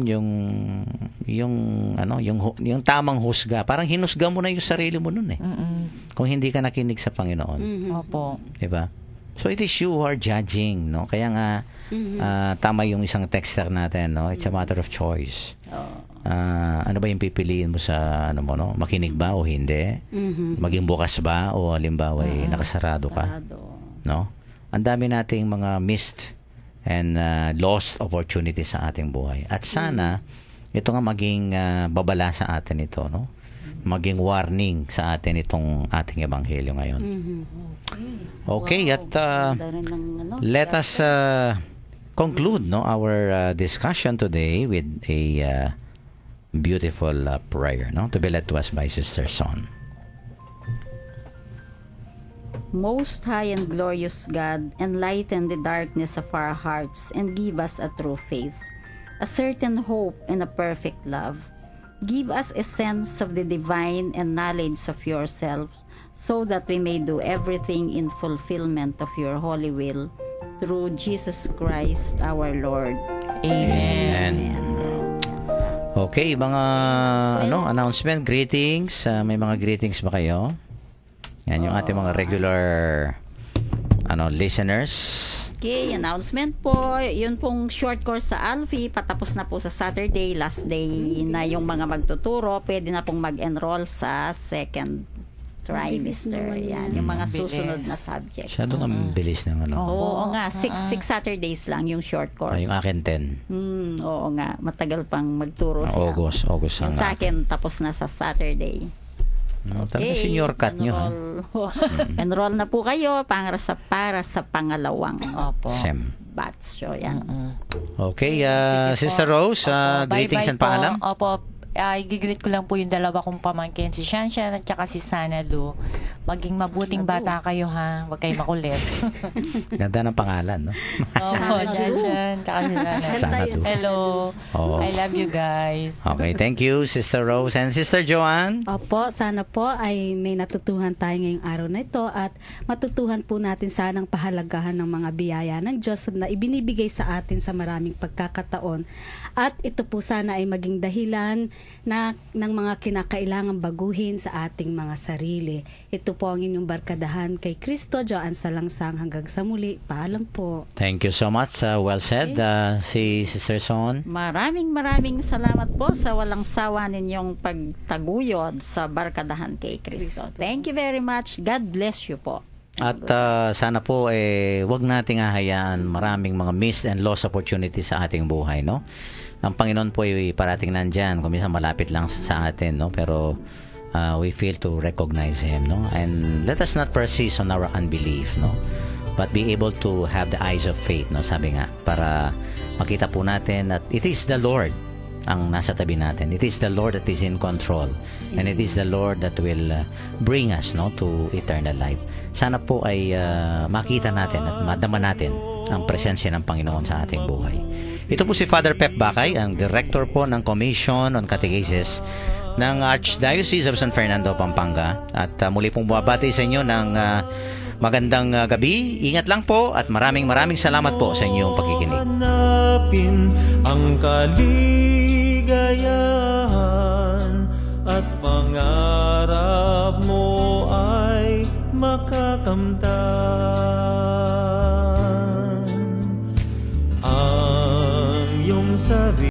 yung tamang husga. Parang hinusga mo na yung sarili mo noon kung hindi ka nakinig sa Panginoon. Opo. 'Di ba? So it is you who are judging, no? Kaya nga tama yung isang texter natin, no? It's a matter of choice. Ano ba yung pipiliin mo sa no? Makinig ba o hindi? Maging bukas ba o halimbawa nakasarado ka? No? Ang dami nating mga missed and lost opportunities sa ating buhay. At sana ito nga maging babala sa atin ito, no? Maging warning sa atin itong ating ebanghelyo ngayon. Okay, at let us conclude our discussion today with a beautiful prayer, no, to be led to us by Sister Son. Most high and glorious God, enlighten the darkness of our hearts and give us a true faith, a certain hope and a perfect love. Give us a sense of the divine and knowledge of yourself, so that we may do everything in fulfillment of your holy will, through Jesus Christ our Lord. Amen. Okay, mga announcement, greetings. May mga greetings ba kayo? Yan yung ating mga regular listeners. Okay, announcement po. Yun pong short course sa Alfie, patapos na po sa Saturday, last day na yung mga magtuturo. Pwede na pong mag-enroll sa second trimester. Yan, yung mga susunod na subjects. Masyadong ang bilis ng Oo nga, 6 Saturdays lang yung short course. Yung akin 10. Oo nga, matagal pang magturo siya. August Yung ang sa akin, tapos na sa Saturday. Talaga senior cut nyo, ha? Enroll na po kayo para sa pangalawang Opo. Sem. batch. So, yan. Okay, Sige po. Sister Rose, Opo, greetings bye-bye and paalam. po. Opo, i-greet ko lang po yung dalawa kong pamangkin, si Shanshan at saka si Sanadu. Maging mabuting bata kayo, ha? Huwag kayo makulit. Ganda ng pangalan, no? Opo, Shanshan, tsaka si Sanadu. Sanadu. Hello. Oh. I love you guys. Okay, thank you, Sister Rose. And Sister Joanne? Opo, sana po ay may natutuhan tayo ngayong araw na ito at matutuhan po natin sanang pahalagahan ng mga biyaya ng Diyos na ibinibigay sa atin sa maraming pagkakataon. At ito po sana ay maging dahilan ng mga kinakailangang baguhin sa ating mga sarili. Ito po ang inyong barkadahan kay Kristo, Joanne Salangsang. Hanggang sa muli, paalam po. Thank you so much. Well said, si Sister Son. Maraming salamat po sa walang sawa ninyong pagtaguyod sa barkadahan kay Kristo. Thank you very much. God bless you po. At sana po wag nating hahayaan maraming mga missed and lost opportunities sa ating buhay, no? Ang Panginoon po ay parating nandyan, kung minsan malapit lang sa atin, no? Pero we fail to recognize Him, no? And let us not persist on our unbelief, no? But be able to have the eyes of faith, no? Sabi nga, para makita po natin that it is the Lord ang nasa tabi natin. It is the Lord that is in control. And it is the Lord that will bring us, no, to eternal life. Sana po ay makita natin at madama natin ang presensya ng Panginoon sa ating buhay. Ito po si Father Pep Bakay, ang Director po ng Commission on Catechesis ng Archdiocese of San Fernando, Pampanga. At muli pong bumabati sa inyo ng magandang gabi. Ingat lang po at maraming salamat po sa inyong pakikinig. Hanapin ang kaligayahan at pangarap mo ay makakamtan.